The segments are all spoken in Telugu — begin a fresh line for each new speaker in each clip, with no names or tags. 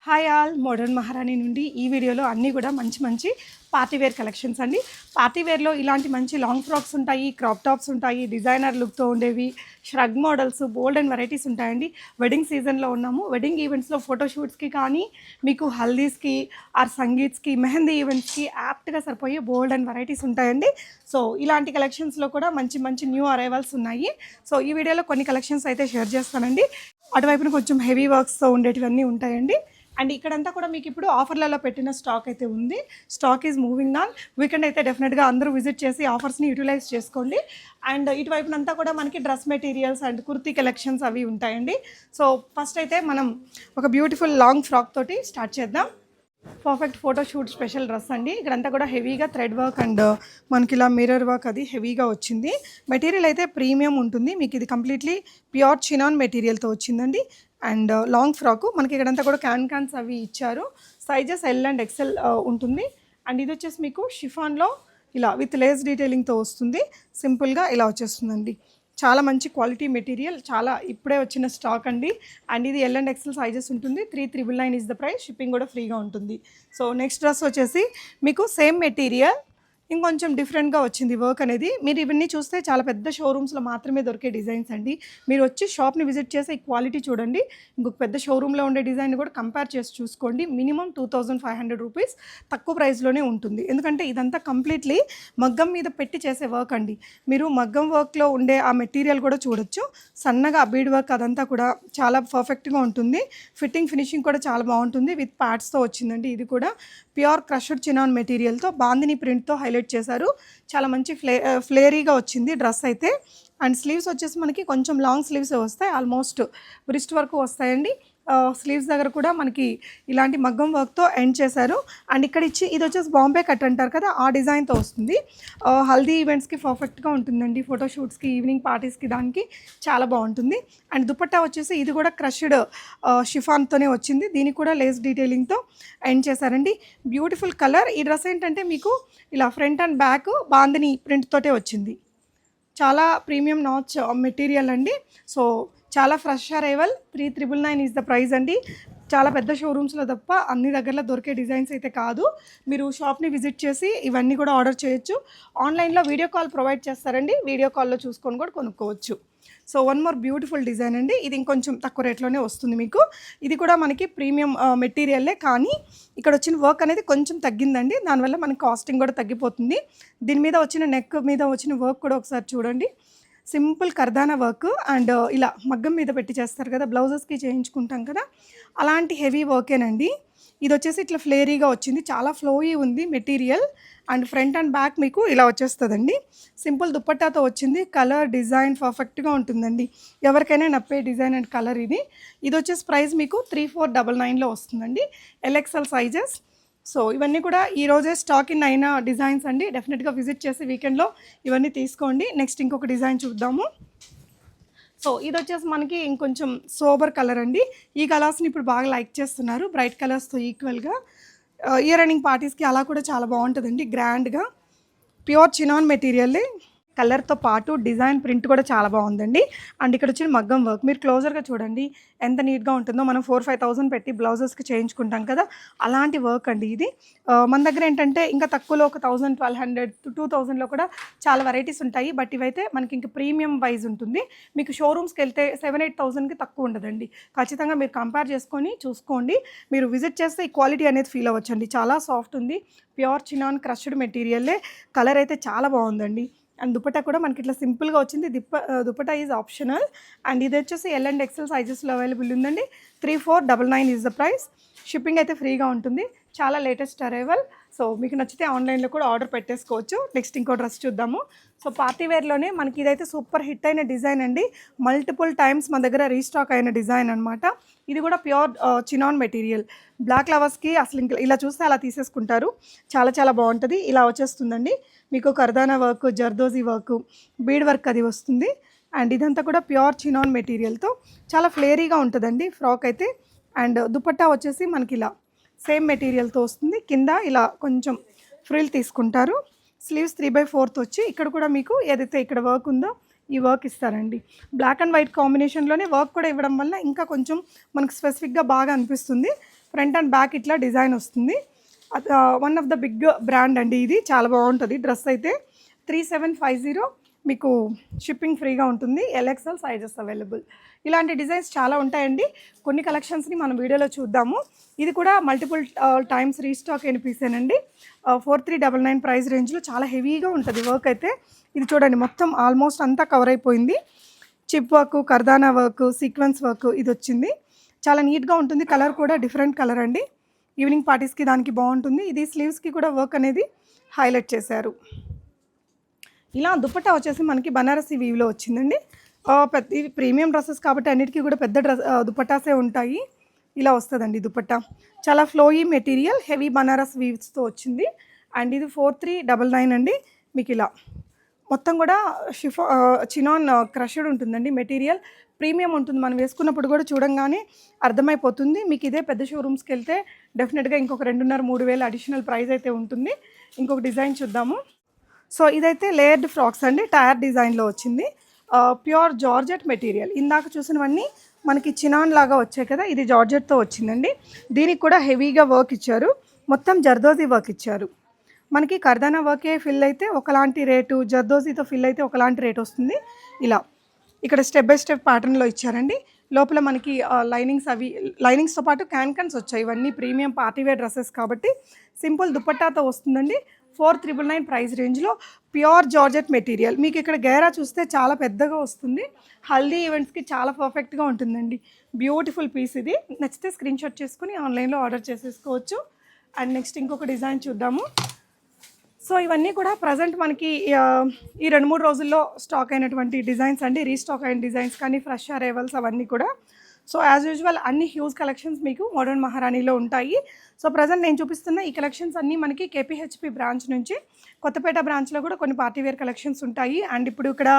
హాయ్ ఆల్ మోడర్న్ మహారాణి నుండి ఈ వీడియోలో అన్నీ కూడా మంచి పార్టీవేర్ కలెక్షన్స్ అండి. పార్టీవేర్లో ఇలాంటి మంచి లాంగ్ ఫ్రాక్స్ ఉంటాయి, క్రాప్ టాప్స్ ఉంటాయి, డిజైనర్ లుక్తో ఉండేవి, shrug models, bold and varieties ఉంటాయండి. వెడ్డింగ్ సీజన్లో ఉన్నాము. వెడ్డింగ్ ఈవెంట్స్లో ఫోటోషూట్స్కి కానీ మీకు హల్దీస్కి ఆర్ సంగీత్స్కి మెహందీ ఈవెంట్స్కి యాప్ట్గా సరిపోయే బోల్డ్ అండ్ వెరైటీస్ ఉంటాయండి. సో ఇలాంటి కలెక్షన్స్లో కూడా మంచి న్యూ అరైవల్స్ ఉన్నాయి. సో ఈ వీడియోలో కొన్ని కలెక్షన్స్ అయితే షేర్ చేస్తానండి. అటువైపున కొంచెం హెవీ వర్క్స్తో ఉండేటివన్నీ ఉంటాయండి. అండ్ ఇక్కడంతా కూడా మీకు ఇప్పుడు ఆఫర్లలో పెట్టిన స్టాక్ అయితే ఉంది. Stock is moving on. Weekend అయితే డెఫినెట్గా అందరూ విజిట్ చేసి ఆఫర్స్ని యూటిలైజ్ చేసుకోండి. అండ్ ఇటువైపునంతా కూడా మనకి dress materials and kurti collections అవి ఉంటాయండి. సో ఫస్ట్ అయితే మనం ఒక బ్యూటిఫుల్ లాంగ్ ఫ్రాక్ తోటి స్టార్ట్ చేద్దాం. పర్ఫెక్ట్ ఫోటోషూట్ స్పెషల్ డ్రెస్ అండి. ఇక్కడంతా కూడా హెవీగా థ్రెడ్ వర్క్ అండ్ మనకి ఇలా మిర్రర్ వర్క్ అది హెవీగా వచ్చింది. మెటీరియల్ అయితే ప్రీమియం ఉంటుంది. మీకు ఇది కంప్లీట్లీ ప్యూర్ చినాన్ మెటీరియల్తో వచ్చిందండి. అండ్ లాంగ్ ఫ్రాకు మనకి ఇక్కడంతా కూడా క్యాన్స్ అవి ఇచ్చారు. సైజెస్ ఎల్ అండ్ ఎక్సెల్ ఉంటుంది. అండ్ ఇది వచ్చేసి మీకు షిఫాన్లో ఇలా విత్ లేస్ డీటెయిలింగ్తో వస్తుంది. సింపుల్గా ఇలా వచ్చేస్తుందండి. చాలా మంచి క్వాలిటీ మెటీరియల్, చాలా ఇప్పుడే వచ్చిన స్టాక్ అండి. అండ్ ఇది ఎల్ అండ్ ఎక్సెల్ సైజెస్ ఉంటుంది. 3,999 ఇస్ ద ప్రైస్. షిప్పింగ్ కూడా ఫ్రీగా ఉంటుంది. సో నెక్స్ట్ డ్రెస్ వచ్చేసి మీకు సేమ్ మెటీరియల్ ఇంకొంచెం డిఫరెంట్గా వచ్చింది వర్క్ అనేది. మీరు ఇవన్నీ చూస్తే చాలా పెద్ద షోరూమ్స్లో మాత్రమే దొరికే డిజైన్స్ అండి. మీరు వచ్చి షాప్ని విజిట్ చేసి ఈ క్వాలిటీ చూడండి. ఇంకొక పెద్ద షోరూంలో ఉండే డిజైన్ కూడా కంపేర్ చేసి చూసుకోండి. మినిమం 2,500 రూపీస్ తక్కువ ప్రైస్లోనే ఉంటుంది. ఎందుకంటే ఇదంతా కంప్లీట్లీ మగ్గం మీద పెట్టి చేసే వర్క్ అండి. మీరు మగ్గం వర్క్లో ఉండే ఆ మెటీరియల్ కూడా చూడొచ్చు. సన్నగా బీడ్ వర్క్ అదంతా కూడా చాలా పర్ఫెక్ట్గా ఉంటుంది. ఫినిషింగ్ కూడా చాలా బాగుంటుంది. విత్ ప్యాడ్స్తో వచ్చిందండి. ఇది కూడా ప్యూర్ క్రష్డ్ చినాన్ మెటీరియల్తో బాందిని ప్రింట్తో హైలైట్ చేశారు. చాలా మంచి ఫ్లేరీగా వచ్చింది డ్రెస్ అయితే. అండ్ స్లీవ్స్ వచ్చేసి మనకి కొంచెం లాంగ్ స్లీవ్స్ వస్తాయి. ఆల్మోస్ట్ బ్రిస్ట్ వరకు వస్తాయండి. స్లీవ్స్ దగ్గర కూడా మనకి ఇలాంటి మగ్గం వర్క్తో ఎండ్ చేశారు. అండ్ ఇక్కడ ఇచ్చి ఇది వచ్చేసి బాంబే కట్ అంటారు కదా, ఆ డిజైన్తో వస్తుంది. హల్దీ ఈవెంట్స్కి పర్ఫెక్ట్గా ఉంటుందండి. ఫోటోషూట్స్కి, ఈవినింగ్ పార్టీస్కి దానికి చాలా బాగుంటుంది. అండ్ దుపట్టా వచ్చేసి ఇది కూడా క్రష్డ్ షిఫాన్తోనే వచ్చింది. దీనికి కూడా లేస్ డీటెయిలింగ్తో ఎండ్ చేశారండి. Beautiful colour. ఈ డ్రెస్ ఏంటంటే మీకు ఇలా front and back bandhani print తోటే వచ్చింది. చాలా ప్రీమియం నాచ్ మెటీరియల్ అండి. సో చాలా fresh arrival. 3,999 is the price అండి. చాలా పెద్ద షోరూమ్స్లో తప్ప అన్ని దగ్గరలో దొరికే డిజైన్స్ అయితే కాదు. మీరు షాప్ని విజిట్ చేసి ఇవన్నీ కూడా ఆర్డర్ చేయొచ్చు. ఆన్లైన్లో వీడియో కాల్ ప్రొవైడ్ చేస్తారండి. వీడియో కాల్లో చూసుకొని కూడా కొనుక్కోవచ్చు. So one more beautiful design అండి. ఇది ఇంకొంచెం తక్కువ రేట్లోనే వస్తుంది మీకు. ఇది కూడా మనకి ప్రీమియం మెటీరియల్లే, కానీ ఇక్కడ వచ్చిన వర్క్ అనేది కొంచెం తగ్గిందండి. దానివల్ల మనకి కాస్టింగ్ కూడా తగ్గిపోతుంది. దీని మీద వచ్చిన నెక్ మీద వచ్చిన వర్క్ కూడా ఒకసారి చూడండి. సింపుల్ కర్దానా వర్క్ అండ్ ఇలా మగ్గం మీద పెట్టి చేస్తారు కదా, బ్లౌజెస్కి చేయించుకుంటాం కదా, అలాంటి హెవీ వర్కేనండి. ఇది వచ్చేసి ఇట్లా ఫ్లేరీగా వచ్చింది. చాలా ఫ్లోయీ ఉంది material. And front and back మీకు ఇలా వచ్చేస్తుందండి. సింపుల్ దుప్పట్టాతో వచ్చింది. కలర్ డిజైన్ పర్ఫెక్ట్గా ఉంటుందండి. ఎవరికైనా నప్పే డిజైన్ అండ్ కలర్ ఇది. ఇది వచ్చేసి ప్రైస్ మీకు 3,499లో వస్తుందండి. L XL sizes. సో ఇవన్నీ కూడా ఈరోజే స్టాక్ ఇన్ అయిన డిజైన్స్ అండి. డెఫినెట్గా విజిట్ చేసి వీకెండ్లో ఇవన్నీ తీసుకోండి. నెక్స్ట్ ఇంకొక డిజైన్ చూద్దాము. సో ఇది వచ్చేసి మనకి ఇంకొంచెం సోబర్ కలర్ అండి. ఈ కలర్స్ని ఇప్పుడు బాగా లైక్ చేస్తున్నారు, బ్రైట్ కలర్స్తో ఈక్వల్గా. ఇయర్ ఎండింగ్ పార్టీస్కి అలా కూడా చాలా బాగుంటుందండి. గ్రాండ్గా ప్యూర్ చినాన్ మెటీరియల్లే. కలర్తో పాటు డిజైన్ ప్రింట్ కూడా చాలా బాగుందండి. అండ్ ఇక్కడ వచ్చిన మగ్గం వర్క్ మీరు క్లోజర్గా చూడండి ఎంత నీట్గా ఉంటుందో. మనం 4,000-5,000 పెట్టి బ్లౌజెస్కి చేయించుకుంటాం కదా, అలాంటి వర్క్ అండి ఇది. మన దగ్గర ఏంటంటే ఇంకా తక్కువలో ఒక 1,000, 1,200, 2,000లో కూడా చాలా వెరైటీస్ ఉంటాయి. బట్ ఇవైతే మనకి ఇంకా ప్రీమియం వైజ్ ఉంటుంది. మీకు షోరూమ్స్కి వెళ్తే 7,000-8,000కి తక్కువ ఉండదండి. ఖచ్చితంగా మీరు కంపేర్ చేసుకొని చూసుకోండి. మీరు విజిట్ చేస్తే ఈ క్వాలిటీ అనేది ఫీల్ అవ్వచ్చండి. చాలా సాఫ్ట్ ఉంది. ప్యూర్ చినాన్ క్రష్డ్ మెటీరియల్లే. కలర్ అయితే చాలా బాగుందండి. అండ్ దుపట్టా కూడా మనకి ఇట్లా సింపుల్గా వచ్చింది. Dupatta is optional. అండ్ ఇది వచ్చేసి ఎల్ అండ్ ఎక్సెల్ సైజెస్లో అవైలబుల్ ఉందండి. 3,499 ఈజ్ ద ప్రైస్. షిప్పింగ్ అయితే ఫ్రీగా ఉంటుంది. చాలా లేటెస్ట్ అరైవల్. సో మీకు నచ్చితే ఆన్లైన్లో కూడా ఆర్డర్ పెట్టేసుకోవచ్చు. నెక్స్ట్ ఇంకో డ్రెస్ చూద్దాము. సో పార్టీవేర్లోనే మనకి ఇదైతే సూపర్ హిట్ అయిన డిజైన్ అండి. మల్టిపుల్ టైమ్స్ మన దగ్గర రీస్టాక్ అయిన డిజైన్ అనమాట. ఇది కూడా ప్యూర్ చినాన్ మెటీరియల్. బ్లాక్ లవర్స్కి అసలు ఇంకా ఇలా చూస్తే అలా తీసేసుకుంటారు. చాలా బాగుంటుంది. ఇలా వచ్చేస్తుందండి. మీకు కర్దానా work, zardozi work, bead work అది వస్తుంది. అండ్ ఇదంతా కూడా ప్యూర్ చినాన్ మెటీరియల్తో చాలా ఫ్లేరీగా ఉంటుందండి ఫ్రాక్ అయితే. అండ్ దుపట్టా వచ్చేసి మనకి ఇలా సేమ్ మెటీరియల్తో వస్తుంది. కింద ఇలా కొంచెం ఫ్రిల్ తీసుకుంటారు. స్లీవ్స్ 3/4 వచ్చి ఇక్కడ కూడా మీకు ఏదైతే ఇక్కడ వర్క్ ఉందో ఈ వర్క్ ఇస్తారండి. బ్లాక్ అండ్ వైట్ కాంబినేషన్లోనే వర్క్ కూడా ఇవ్వడం వల్ల ఇంకా కొంచెం మనకు స్పెసిఫిక్గా బాగా అనిపిస్తుంది. ఫ్రంట్ అండ్ బ్యాక్ ఇట్లా డిజైన్ వస్తుంది. One of the big brand అండి ఇది, చాలా బాగుంటుంది డ్రెస్ అయితే. 3750 మీకు షిప్పింగ్ ఫ్రీగా ఉంటుంది. LXL sizes available. ఇలాంటి డిజైన్స్ చాలా ఉంటాయండి. కొన్ని కలెక్షన్స్ని మనం వీడియోలో చూద్దాము. ఇది కూడా మల్టిపుల్ టైమ్స్ రీస్టాక్ అయిన పీసేనండి. 4399 ప్రైస్ రేంజ్లో చాలా హెవీగా ఉంటుంది వర్క్ అయితే. ఇది చూడండి, మొత్తం ఆల్మోస్ట్ అంతా కవర్ అయిపోయింది. చిప్ వర్క్, కర్దానా వర్క్, సీక్వెన్స్ వర్క్ ఇది వచ్చింది. చాలా నీట్గా ఉంటుంది. కలర్ కూడా డిఫరెంట్ కలర్ అండి. ఈవినింగ్ పార్టీస్కి దానికి బాగుంటుంది. ఇది స్లీవ్స్కి కూడా వర్క్ అనేది హైలైట్ చేశారు. ఇలా దుపట్టా వచ్చేసి మనకి బనారసి వీవ్లో వచ్చిందండి. ఇవి ప్రీమియం డ్రెస్సెస్ కాబట్టి అన్నిటికీ కూడా పెద్ద దుపట్టాసే ఉంటాయి. ఇలా వస్తుందండి దుపట్టా. చాలా ఫ్లోయీ మెటీరియల్, హెవీ బనారస్ వీవ్స్తో వచ్చింది. అండ్ ఇది 4399 అండి. మీకు ఇలా మొత్తం కూడా చినాన్ క్రషడ్ ఉంటుందండి. మెటీరియల్ ప్రీమియం ఉంటుంది. మనం వేసుకున్నప్పుడు కూడా చూడంగానే అర్థమైపోతుంది. మీకు ఇదే పెద్ద షోరూమ్స్కి వెళ్తే డెఫినెట్గా ఇంకొక 2500-3000 అడిషనల్ ప్రైస్ అయితే ఉంటుంది. ఇంకొక డిజైన్ చూద్దాము. సో ఇదైతే లేయర్డ్ ఫ్రాక్స్ అండి, టైర్ డిజైన్లో వచ్చింది. Pure georgette material. ఇందాక చూసినవన్నీ మనకి చినాన్ లాగా వచ్చాయి కదా, ఇది జార్జెట్తో వచ్చిందండి. దీనికి కూడా హెవీగా వర్క్ ఇచ్చారు. మొత్తం జర్దోజీ వర్క్ ఇచ్చారు. మనకి కర్దానా వర్కే ఫిల్ అయితే ఒకలాంటి రేటు, జర్దోజీతో ఫిల్ అయితే ఒకలాంటి రేట్ వస్తుంది. ఇలా ఇక్కడ స్టెప్ బై స్టెప్ ప్యాటర్న్లో ఇచ్చారండి. లోపల మనకి లైనింగ్స్తో పాటు క్యాన్కన్స్ వచ్చాయి. ఇవన్నీ ప్రీమియం పార్టీవేర్ డ్రెస్సెస్ కాబట్టి సింపుల్ దుపట్టాతో వస్తుందండి. 4999 ప్రైస్ రేంజ్లో ప్యూర్ జార్జెట్ మెటీరియల్. మీకు ఇక్కడ గేరా చూస్తే చాలా పెద్దగా వస్తుంది. హల్దీ ఈవెంట్స్కి చాలా పర్ఫెక్ట్గా ఉంటుందండి. బ్యూటిఫుల్ పీస్ ఇది. నచ్చితే స్క్రీన్ షాట్ చేసుకుని ఆన్లైన్లో ఆర్డర్ చేసేసుకోవచ్చు. అండ్ నెక్స్ట్ ఇంకొక డిజైన్ చూద్దాము. సో ఇవన్నీ కూడా ప్రజెంట్ మనకి ఈ 2-3 రోజుల్లో స్టాక్ అయినటువంటి డిజైన్స్ అండి. రీస్టాక్ అయిన డిజైన్స్ కానీ ఫ్రెష్ అరైవల్స్ అవన్నీ కూడా. సో యాజ్ యూజువల్ అన్ని హ్యూజ్ కలెక్షన్స్ మీకు మోడర్న్ మహారాణిలో ఉంటాయి. సో ప్రజెంట్ నేను చూపిస్తున్న ఈ కలెక్షన్స్ అన్నీ మనకి KPHP బ్రాంచ్ నుంచి, కొత్తపేట బ్రాంచ్లో కూడా కొన్ని పార్టీవేర్ కలెక్షన్స్ ఉంటాయి. అండ్ ఇప్పుడు ఇక్కడ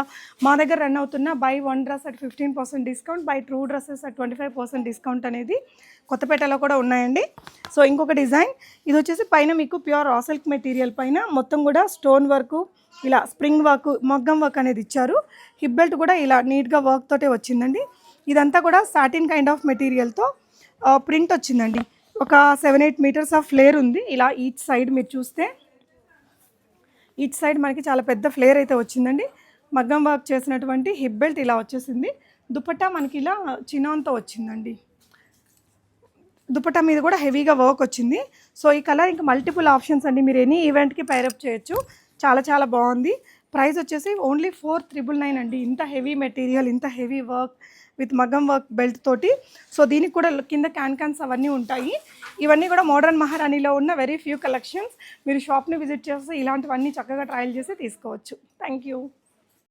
మా దగ్గర రన్ అవుతున్న by 1 dress at 15% discount, by 2 dresses at 25% discount అనేది కొత్తపేటలో కూడా ఉన్నాయండి. సో ఇంకొక డిజైన్ ఇది వచ్చేసి పైన మీకు ప్యూర్ రా సిల్క్ మెటీరియల్ పైన మొత్తం కూడా స్టోన్ వర్క్, ఇలా స్ప్రింగ్ వర్క్, మగ్గం వర్క్ అనేది ఇచ్చారు. హిప్ బెల్ట్ కూడా ఇలా నీట్గా వర్క్ తోటే వచ్చిందండి. ఇదంతా కూడా సాటిన్ కైండ్ ఆఫ్ మెటీరియల్తో ప్రింట్ వచ్చిందండి. ఒక 7-8 మీటర్స్ ఆఫ్ ఫ్లేర్ ఉంది. ఇలా ఈచ్ సైడ్ మీరు చూస్తే ఈచ్ సైడ్ మనకి చాలా పెద్ద ఫ్లేర్ అయితే వచ్చిందండి. మగ్గం వర్క్ చేసినటువంటి హిప్ బెల్ట్ ఇలా వచ్చేసింది. దుపట్టా మనకి ఇలా చినాన్తో వచ్చిందండి. దుపట్టా మీద కూడా హెవీగా వర్క్ వచ్చింది. సో ఈ కలర్ ఇంకా మల్టిపుల్ ఆప్షన్స్ అండి. మీరు ఎనీ ఈవెంట్కి పైరప్ చేయొచ్చు. చాలా చాలా బాగుంది. ప్రైస్ వచ్చేసి ఓన్లీ 4999 అండి. ఇంత హెవీ మెటీరియల్, ఇంత హెవీ వర్క్ విత్ మగ్గం వర్క్ బెల్ట్ తోటి. సో దీనికి కూడా కింద క్యాన్స్ అవన్నీ ఉంటాయి. ఇవన్నీ కూడా మోడర్న్ మహారాణిలో ఉన్న వెరీ ఫ్యూ కలెక్షన్స్. మీరు షాప్ని విజిట్ చేస్తే ఇలాంటివన్నీ చక్కగా ట్రయల్ చేసి తీసుకోవచ్చు. Thank you.